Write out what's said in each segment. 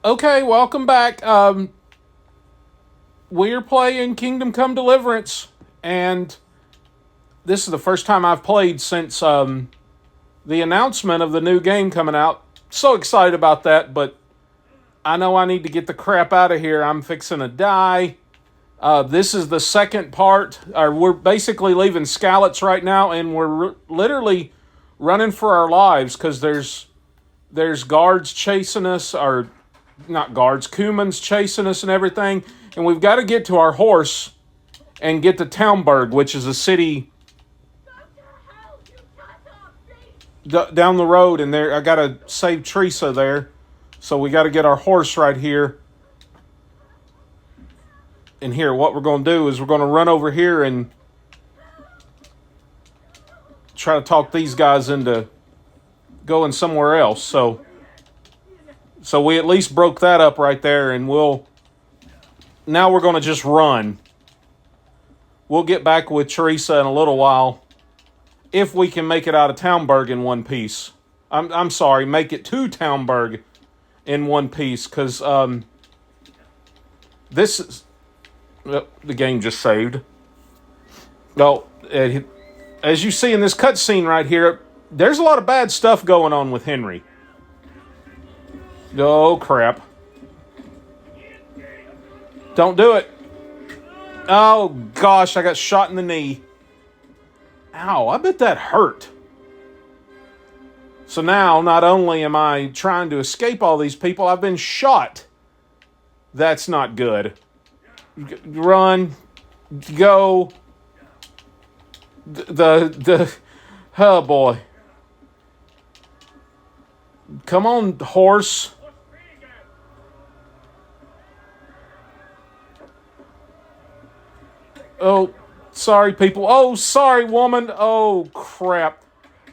Okay, welcome back. We're playing Kingdom Come Deliverance, and this is the first time I've played since the announcement of the new game coming out. So excited about that, but I know I need to get the crap out of here. I'm fixing to die. This is the second part. We're basically leaving Skalitz right now, and we're literally running for our lives because there's guards chasing us, or not guards, Cumans chasing us and everything. And we've got to get to our horse and get to Talmberg, which is a city down the road. And there, I got to save Teresa there. So we got to get our horse right here. And here, what we're going to do is we're going to run over here and try to talk these guys into going somewhere else. So we at least broke that up right there, and now we're going to just run. We'll get back with Teresa in a little while, if we can make it out of Talmberg in one piece. I'm sorry, make it to Talmberg in one piece, because this is... the game just saved. No, as you see in this cutscene right here, there's a lot of bad stuff going on with Henry. Oh, crap. Don't do it. Oh, gosh, I got shot in the knee. Ow, I bet that hurt. So now, not only am I trying to escape all these people, I've been shot. That's not good. Run. Go. Oh, boy. Come on, horse. Oh, sorry, people. Oh, sorry, woman. Oh, crap.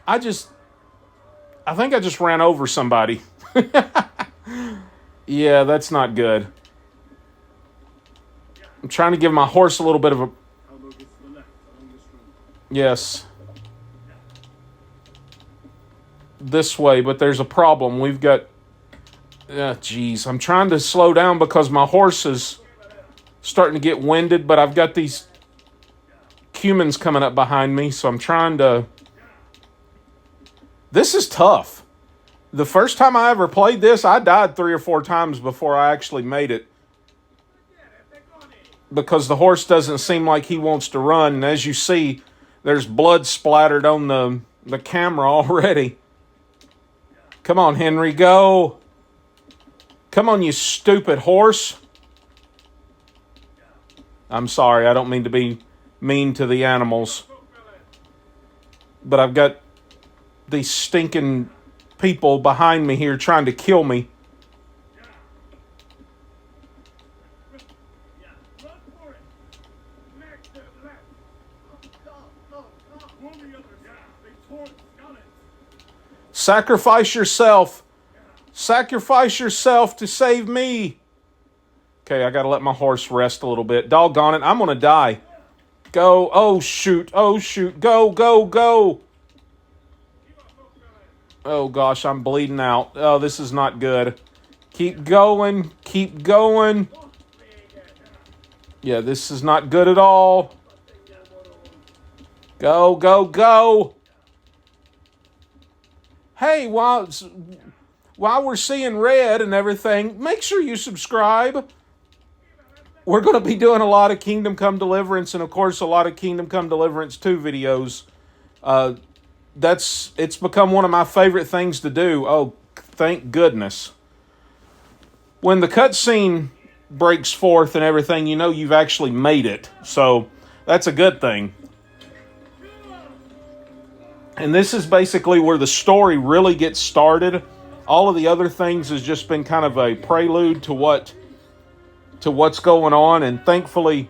I think I just ran over somebody. Yeah, that's not good. I'm trying to give my horse a little bit of a... Yes. This way, but there's a problem. We've got... Jeez. I'm trying to slow down because my horse is starting to get winded, but I've got these humans coming up behind me, so I'm trying to... This is tough. The first time I ever played this, I died 3 or 4 times before I actually made it, because the horse doesn't seem like he wants to run. And as you see, there's blood splattered on the camera already. Come on, Henry, go. Come on, you stupid horse. I'm sorry, I don't mean to be mean to the animals, but I've got these stinking people behind me here trying to kill me. Sacrifice yourself. Sacrifice yourself to save me. Okay, I got to let my horse rest a little bit. Doggone it, I'm going to die. Go. Oh, shoot. Oh, shoot. Go, go, go. Oh, gosh, I'm bleeding out. Oh, this is not good. Keep going. Keep going. Yeah, this is not good at all. Go, go, go. Hey, while we're seeing red and everything, make sure you subscribe. We're going to be doing a lot of Kingdom Come Deliverance, and of course a lot of Kingdom Come Deliverance 2 videos. It's become one of my favorite things to do. Oh, thank goodness. When the cutscene breaks forth and everything, you know you've actually made it. So that's a good thing. And this is basically where the story really gets started. All of the other things has just been kind of a prelude to what's going on, and thankfully,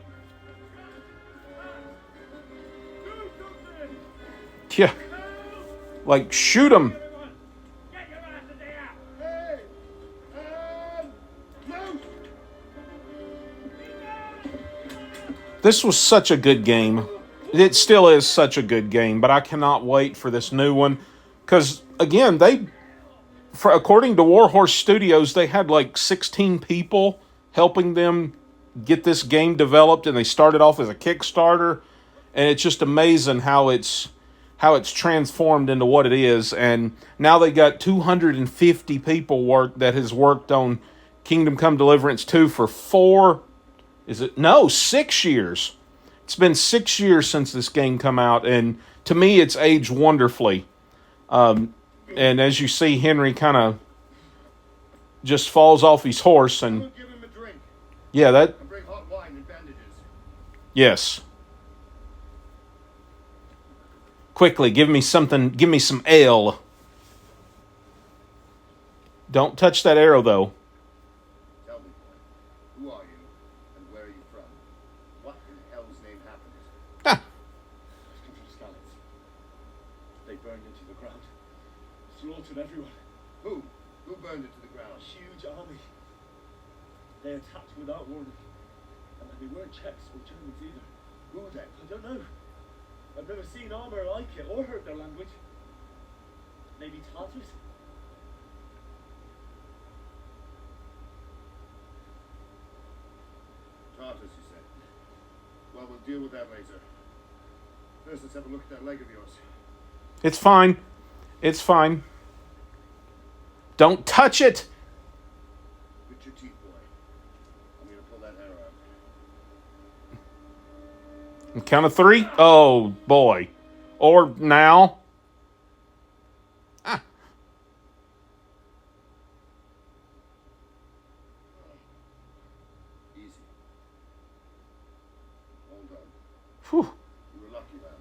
yeah, like shoot them. This was such a good game. It still is such a good game, but I cannot wait for this new one, because again, according to Warhorse Studios, they had like 16 people helping them get this game developed, and they started off as a Kickstarter, and it's just amazing how it's transformed into what it is. And now they got 250 people that has worked on Kingdom Come Deliverance 2 for 6 years. It's been 6 years since this game come out, and to me, it's aged wonderfully. And as you see, Henry kind of just falls off his horse, and Give him a drink. Yeah, that. And bring hot wine and bandages. Yes. Quickly, give me something. Give me some ale. Don't touch that arrow, though. Tell me, boy, who are you and where are you from? What in hell's name happened? Ah. I've come from Skalitz. They burned into the ground. Slaughtered everyone. Who? Who burned it to the ground? A huge army. They attacked without warning. And they weren't Czechs or Germans either. Who were they? I don't know. I've never seen armor like it or heard their language. Maybe Tatars? Tartars, you said. Well, we'll deal with that later. First, let's have a look at that leg of yours. It's fine. It's fine. Don't touch it. Grit your teeth, boy. I'm gonna pull that hair out. Count of 3. Oh, boy. Or now. Ah. Easy. Hold on. Whew. You were lucky, lad.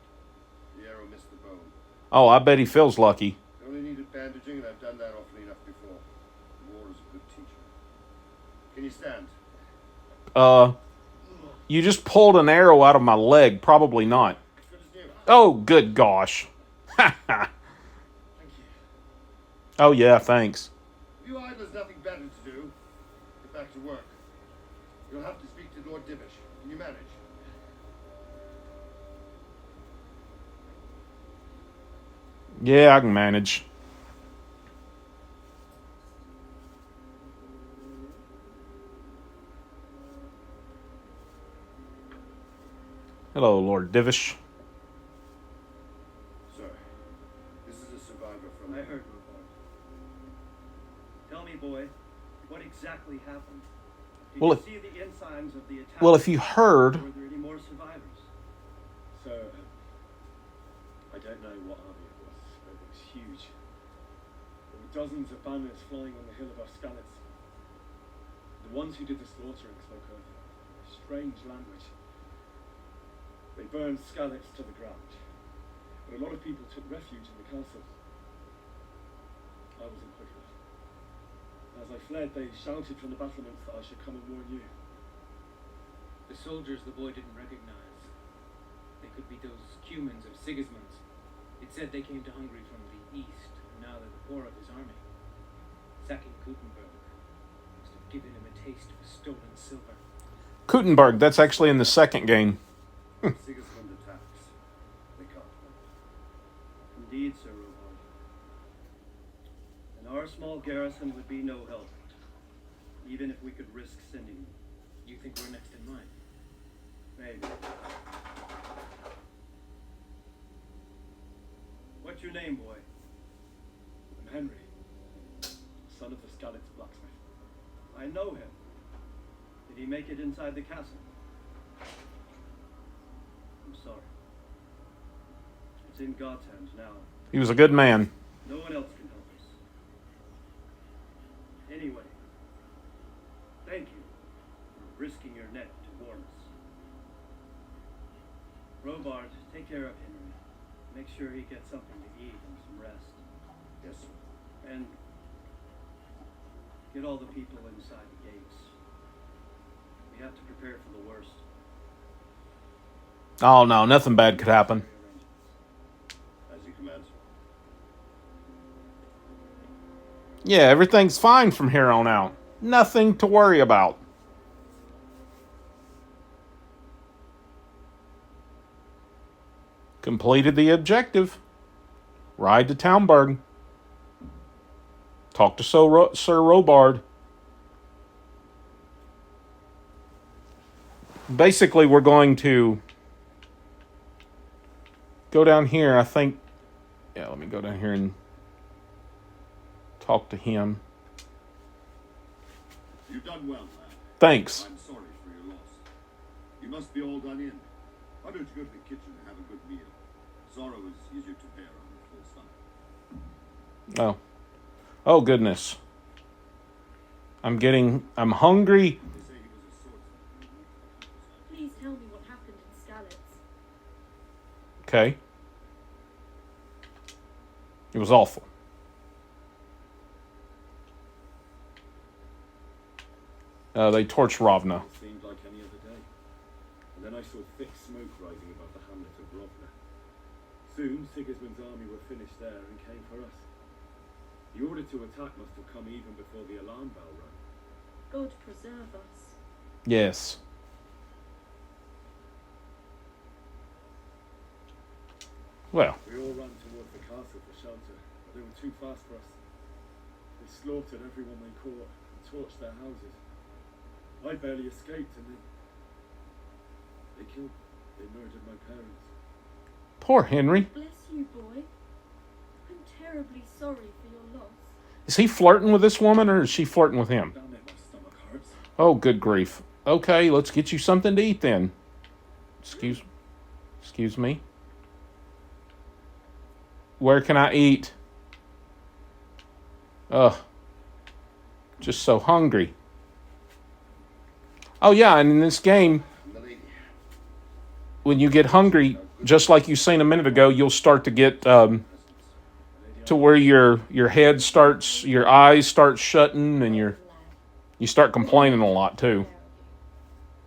The arrow missed the bone. Oh, I bet he feels lucky. You only needed bandaging, and I've done that often enough before. War is a good teacher. Can you stand? You just pulled an arrow out of my leg. Probably not. Good as new. Oh, good gosh. Thank you. Oh, yeah, thanks. You idlers nothing better to do. Get back to work. You'll have to speak to Lord Divish. Can you manage? Yeah, I can manage. Hello, Lord Divish. Sir, this is a survivor from... I heard, Warhorse. Tell me, boy, what exactly happened? Did Well, you see the ensigns of the attack? Well, if you heard, Were there any more survivors? Sir, I don't know what army it was, but it was huge. There were dozens of banners flying on the hill above Skalitz. The ones who did the slaughtering spoke a strange language. They burned Skalitz to the ground, but a lot of people took refuge in the castle. I wasn't quick enough. As I fled, they shouted from the battlements that I should come and warn you. The soldiers the boy didn't recognize. They could be those Cumans of Sigismund's. It said they came to Hungary from the east, and now they're the core of his army. Sacking Gutenberg must have given him a taste of stolen silver. Gutenberg, that's actually in the second game. Sigismund attacks. They can't win. Indeed, Sir Robard. And our small garrison would be no help, even if we could risk sending you. You think we're next in line? Maybe. What's your name, boy? I'm Henry, son of the Skalitz blacksmith. I know him. Did he make it inside the castle? I'm sorry. It's in God's hands now. He was a good man. No one else can help us. Anyway, thank you for risking your neck to warn us. Robard, take care of Henry. Make sure he gets something to eat and some rest. Yes, sir. And get all the people inside the gates. We have to prepare for the worst. Oh, no, nothing bad could happen. As you command, sir. Yeah, everything's fine from here on out. Nothing to worry about. Completed the objective. Ride to Talmberg. Talk to Sir Robard. Basically, we're going to go down here. I think. Yeah, let me go down here and talk to him. You've done well, lad. Thanks. I'm sorry for your loss. You must be all done in. Why don't you go to the kitchen and have a good meal? Sorrow is easier to bear on a full stomach. Oh. Oh, goodness. I'm hungry. They say he was a swordsman. Please tell me what happened in Skalitz. Okay. It was awful. They torched Ravna. It seemed like any other day. And then I saw thick smoke rising above the hamlet of Rovna. Soon, Sigismund's army were finished there and came for us. The order to attack must have come even before the alarm bell rang. God preserve us. Yes. Well, We all ran towards the castle for shelter, but they were too fast for us. They slaughtered everyone they caught and torched their houses. I barely escaped, and they murdered my parents. poor Henry. Bless you, boy. I'm terribly sorry for your loss. Is he flirting with this woman or is she flirting with him? Damn it, my stomach hurts. Oh, good grief. Okay, let's get you something to eat then. Excuse me. Where can I eat? Ugh. Just so hungry. Oh, yeah, and in this game, And the lady. when you get hungry, just like you seen a minute ago, you'll start to get to where your head starts, your eyes start shutting, and you start complaining a lot too.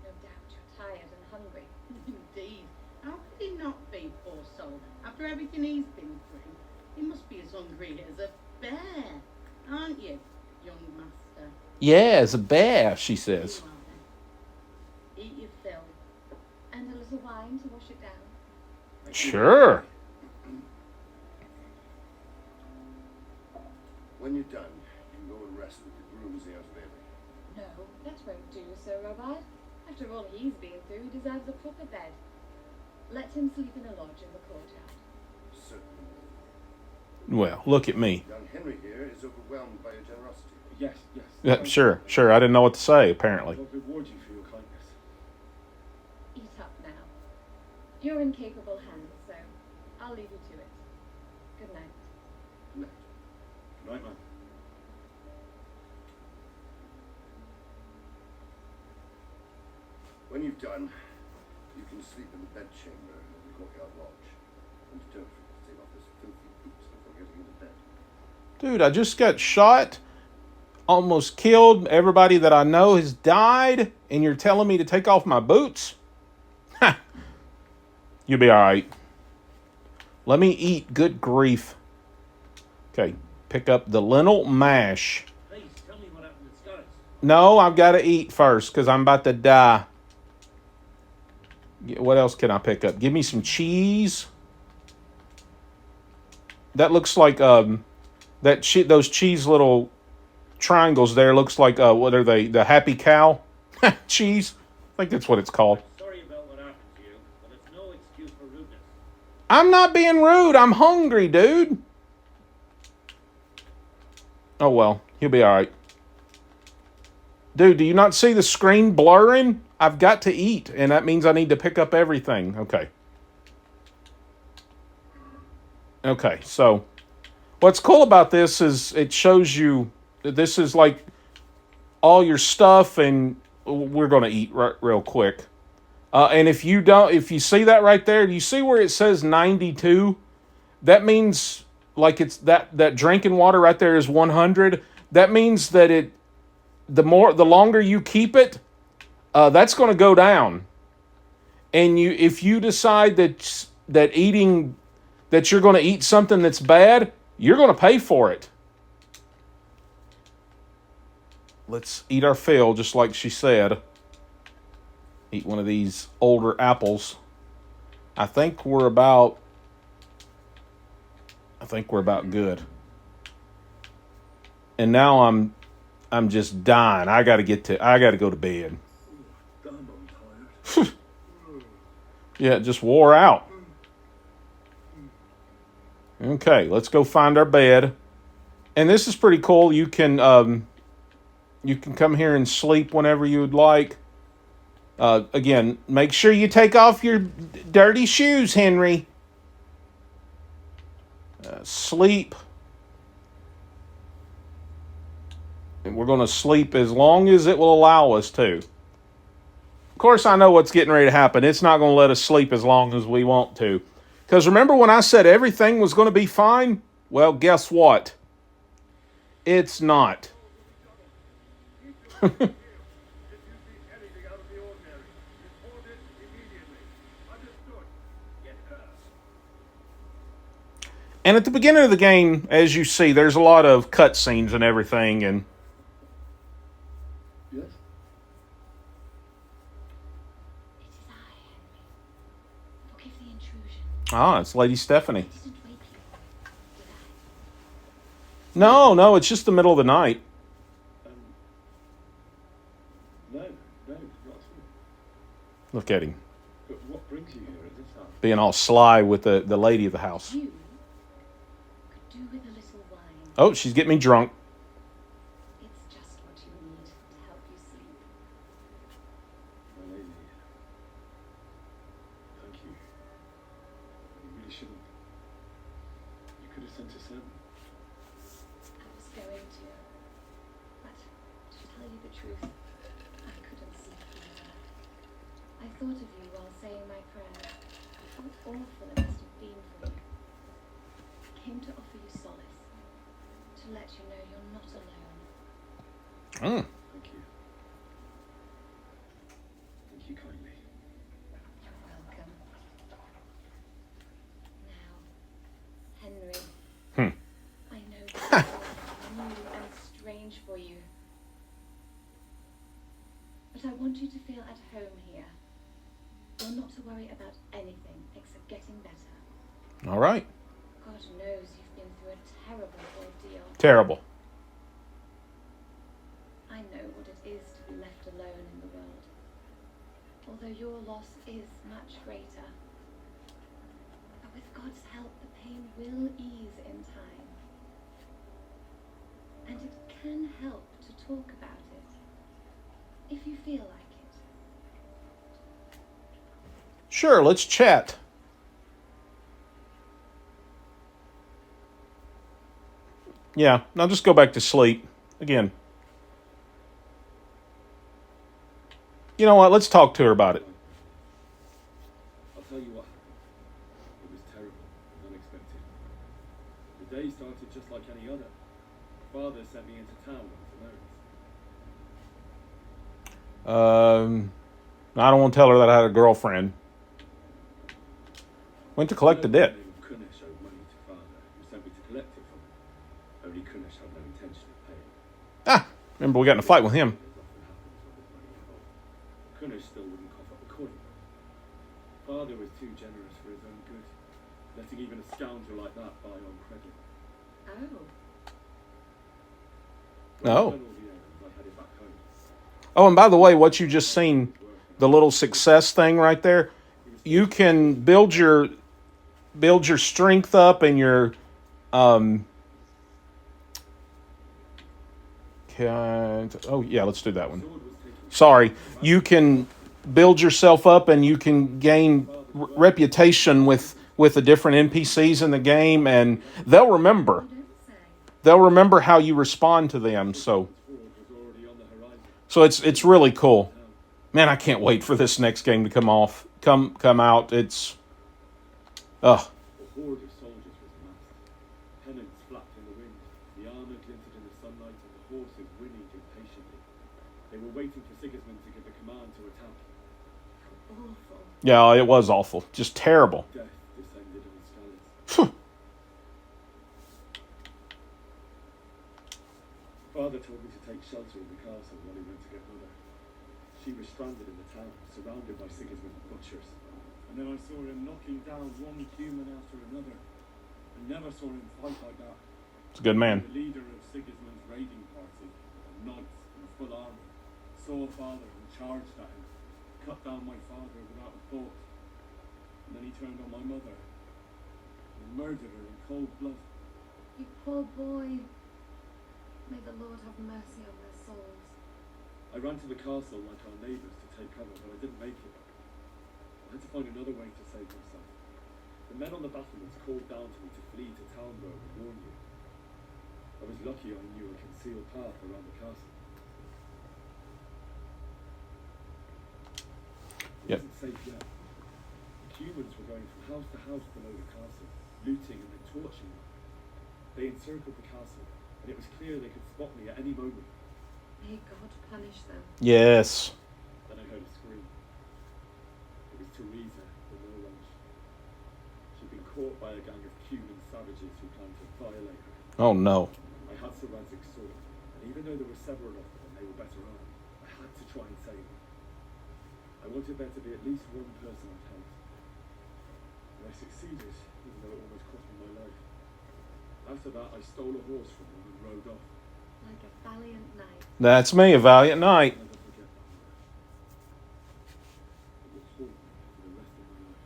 No doubt you're tired and hungry. Indeed. How could he not be, poor soul? After everything he's been through, he must be as hungry as a bear, aren't you, young master? Yeah, it's a bear, she says. You are then. Eat your fill. And a little wine to wash it down. Sure. When you're done, you can go and rest with the grooms in the Unraveling. No, that won't do, Sir Robard. After all he's been through, he deserves a proper bed. Let him sleep in a lodge in the courtyard. Certainly. Well, look at me. Young Henry here is overwhelmed by your generosity. Yes, yes. Yeah, sure. I didn't know what to say, apparently. I'll reward you for your kindness. Eat up now. You're in capable hands, so I'll leave you to it. Good night. Good night. Good night, man. When you've done, you can sleep in the bedchamber of the courtyard lodge. And don't forget to take off those filthy boots before getting into bed. Dude, I just got shot, almost killed. Everybody that I know has died, and you're telling me to take off my boots? Ha! You'll be all right. Let me eat. Good grief. Okay, pick up the lentil mash. Please, tell me what happened in Skalitz. No, I've got to eat first because I'm about to die. What else can I pick up? Give me some cheese. That looks like those cheese little triangles there looks like what are they? The Happy Cow cheese. I think that's what it's called. Sorry about what happened to you, but it's no excuse for rudeness. I'm not being rude. I'm hungry, dude. Oh well, he'll be all right. Dude, do you not see the screen blurring? I've got to eat, and that means I need to pick up everything. Okay. Okay, so what's cool about this is it shows you that this is like all your stuff, and we're going to eat real quick. And if you see that right there, do you see where it says 92? That means like it's that drinking water right there is 100. That means that the longer you keep it, that's going to go down. And if you decide that you're going to eat something that's bad, you're going to pay for it. Let's eat our fill, just like she said. Eat one of these older apples. I think we're about good. And now I'm just dying. I gotta go to bed. Damn, I'm tired. Yeah, it just wore out. Okay, let's go find our bed. And this is pretty cool. You can come here and sleep whenever you would like. Again, make sure you take off your dirty shoes, Henry. Sleep. And we're going to sleep as long as it will allow us to. Of course, I know what's getting ready to happen. It's not going to let us sleep as long as we want to. Because remember when I said everything was going to be fine? Well, guess what? It's not. And at the beginning of the game, as you see, there's a lot of cutscenes and everything. And Yes? It is I, Henry. Forgive the intrusion. it's Lady Stephanie. I didn't wake you, did I? No, it's just the middle of the night. No, not at all. Look at him, But what brings you here at this hour? being all sly with the lady of the house. You could do with a little wine. Oh, she's getting me drunk. It's just what you need to help you sleep. My lady. Thank you. You really shouldn't. You could have sent a servant. I was going to, but to tell you the truth, I couldn't sleep either. I thought of you while saying my prayer. How awful it must have been for you. I came to offer you solace, to let you know you're not alone. Thank you. Thank you kindly. You're welcome. Now, Henry, I know this is all new and strange for you. But I want you to feel at home here. You're not to worry about anything except getting better. All right. God knows you've been through a terrible ordeal. Terrible. I know what it is to be left alone in the world. Although your loss is much greater. But with God's help, the pain will ease in time. And it can help to talk about it, if you feel like it. Sure, let's chat. Yeah, now just go back to sleep. Again. You know what? Let's talk to her about it. I'll tell you what happened. It was terrible and unexpected. The day started just like any other. Father sent me into town on some errands. I don't want to tell her that I had a girlfriend. Went to collect the debt. Kunish owed money to Father, who sent me to collect it from him. Only Kunish had no intention of paying. Remember we got in a fight with him. As often happens when there's money involved. Kunish still wouldn't cough up the coin. Father was too generous for his own good, letting even a scoundrel like that buy on credit. Oh. When Oh. I done all the errands, I headed back home. Oh, and by the way, what you just seen, the little success thing right there, you can build your strength up and your let's do that one. Sorry, you can build yourself up and you can gain reputation with the different NPCs in the game, and they'll remember how you respond to them. So it's really cool. Man, I can't wait for this next game to come out. It's A horde of soldiers was massed. Pennants flapped in the wind, the armour glinted in the sunlight, and the horses whinnied impatiently. They were waiting for Sigismund to give the command to attack. How awful. Yeah, it was awful. Just terrible. Death descended on Skalitz. Father told me to take shelter in the castle while he went to get Mother. She was stranded in the town, surrounded by Sigismund's butchers. And then I saw him knocking down one human after another. I never saw him fight like that. It's a good man. The leader of Sigismund's raiding party, nods in full armor, saw father and charged at him, cut down my father without a thought. And then he turned on my mother and murdered her in cold blood. You poor boy. May the Lord have mercy on their souls. I ran to the castle like our neighbours to take cover, but I didn't make it. I had to find another way to save myself. The men on the battlements called down to me to flee to Talmberg and warn you. I was lucky I knew a concealed path around the castle. It Yep. wasn't safe yet. The humans were going from house to house below the castle, looting and then torching me. They encircled the castle, and it was clear they could spot me at any moment. May God punish them. Yes. Then I heard a scream. It was Teresa, the Warhorse. She'd been caught by a gang of human savages who planned to violate her. Oh, no. I had Sarazik's sword, and even though there were several of them and they were better armed, I had to try and save them. I wanted there to be at least one person I'd help. And I succeeded, even though it almost cost me my life. After that, I stole a horse from them and rode off. Like a valiant knight. That's me, a valiant knight. I'll never forget that night. It will haunt me for the rest of my life.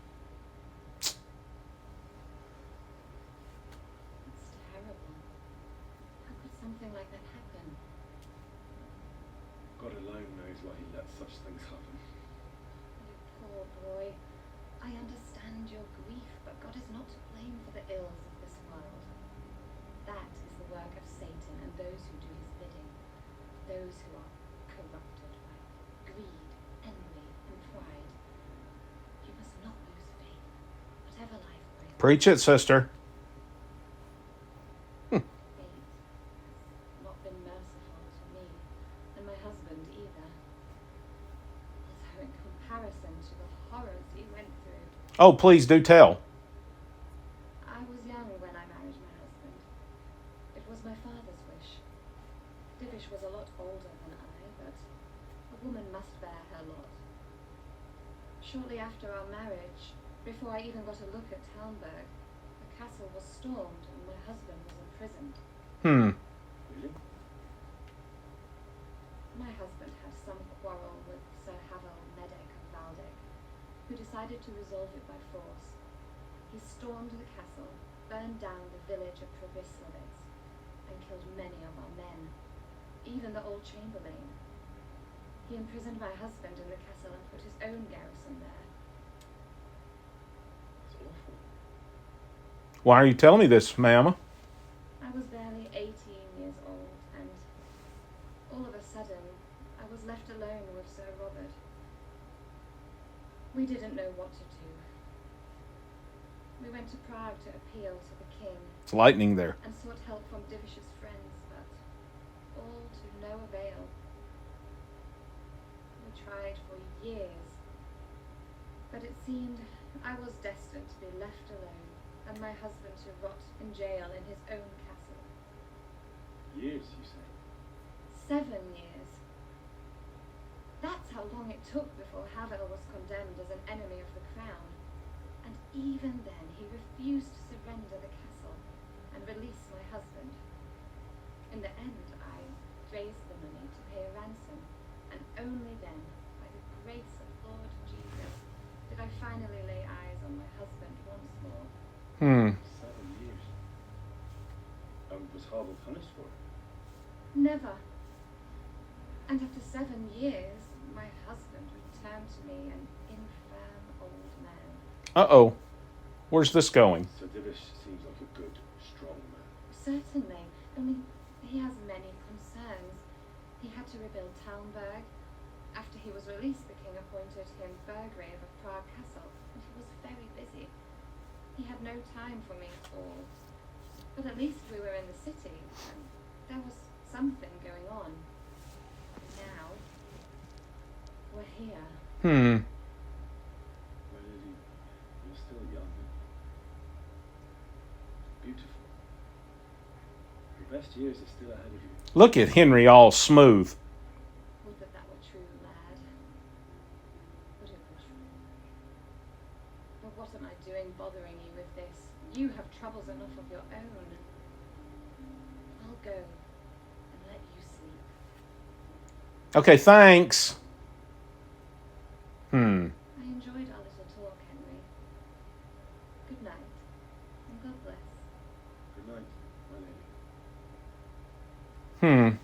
It's terrible. How could something like that happen? God alone knows why he lets such things happen. You poor boy. I understand your grief, but God is not to blame for the ills of this world. That is the work of Satan and those who do his bidding. Those who are corrupted by greed, envy, and pride. You must not lose faith, whatever life brings. Preach it, sister. Fate has not been merciful to me, and my husband either. Although in comparison to the horrors he went through, Oh, please do tell. I was young when I married my husband. It was my father's wish. Divish was a lot older than I, but a woman must bear her lot. Shortly after our marriage, before I even got a look at Talmberg, the castle was stormed and my husband was imprisoned. Really? My husband had some quarrel with Sir Havel Medek of Valdek, who decided to resolve it by force. He stormed the castle, burned down the village of Provislavitz, and killed many of our men, even the old chamberlain. He imprisoned my husband in the castle and put his own garrison there. It's awful. Why are you telling me this, ma'am? I was barely 18 years old, and all of a sudden, I was left alone with Sir Robert. We didn't know what to do. We went to Prague to appeal to the king It's lightning there. and sought help from Divish's friends, but all to no avail. We tried for years, but it seemed I was destined to be left alone and my husband to rot in jail in his own castle. Years, you say? 7 years. That's how long it took before Havel was condemned as an enemy of the crown. And even then, he refused to surrender the castle and release my husband. In the end, I raised the money to pay a ransom, and only then, by the grace of Lord Jesus, did I finally lay eyes on my husband once more. 7 years. And was Havel punished for it? Never. And after 7 years, my husband returned to me an infirm old man. Uh-oh. Where's this going? So Divish seems like a good, strong man. Certainly, only he has many concerns. He had to rebuild Talmberg. After he was released, the king appointed him burgrave of Prague Castle, and he was very busy. He had no time for me at all. But at least we were in the city, and there was something going on. Now, we're here. Well, Lily, you're still young. Beautiful. Your best years are still ahead of you. Look at Henry all smooth. Would that were true, lad. Would it were true. But what am I doing bothering you with this? You have troubles enough of your own. Okay, thanks. I enjoyed our little talk, Henry. Good night, and God bless. Good night, my lady.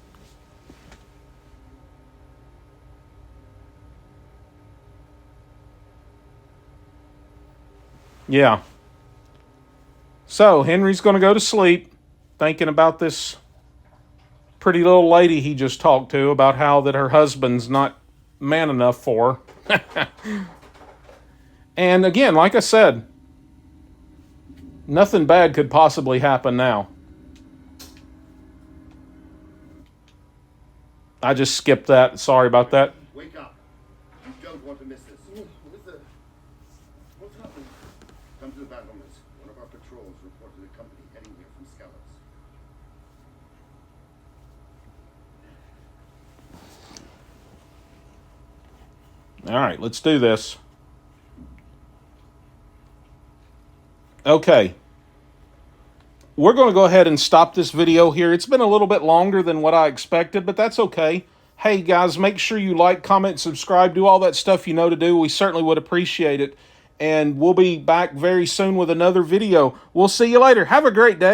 Yeah. So, Henry's going to go to sleep thinking about this pretty little lady he just talked to about how that her husband's not man enough for her. And again, like I said, nothing bad could possibly happen now. I just skipped that. Sorry about that. Wake up. You don't want to miss this. What's happening? Come to the battlements. One of our patrols reported a company heading here from Skalitz. All right, let's do this. Okay. We're going to go ahead and stop this video here. It's been a little bit longer than what I expected, but that's okay. Hey, guys, make sure you like, comment, subscribe, do all that stuff you know to do. We certainly would appreciate it. And we'll be back very soon with another video. We'll see you later. Have a great day.